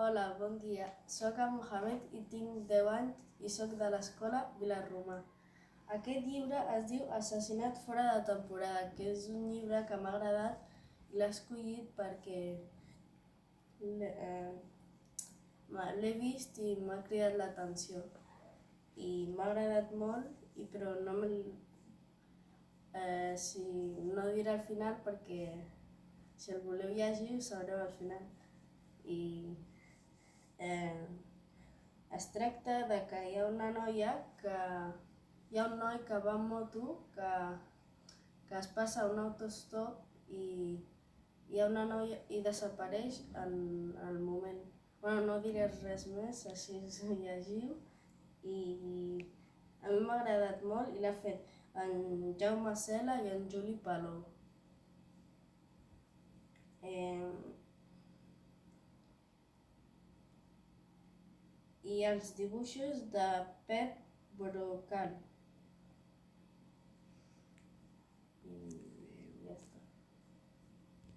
Hola, bon dia. Soc en Mohamed i tinc 10 anys i soc de l'escola Vilarromà. Aquest llibre es diu Assassinat fora de temporada, que és un llibre que m'ha agradat i l'he escollit perquè l'he l'he vist i m'ha cridat l'atenció. I m'ha agradat molt, però no si no diré al final perquè si el voleu llegir ho sabreu al final. I eh, es tracta de que hi ha una noia hi ha un noi que va amb moto que es passa un autostop i hi ha una noia i desapareix en el moment. Bueno, no diré res més, així ho llegiu. I a mi m'ha agradat molt i l'ha fet en Jaume Cela i en Juli Palou. I els dibuixos de Pep Brocal.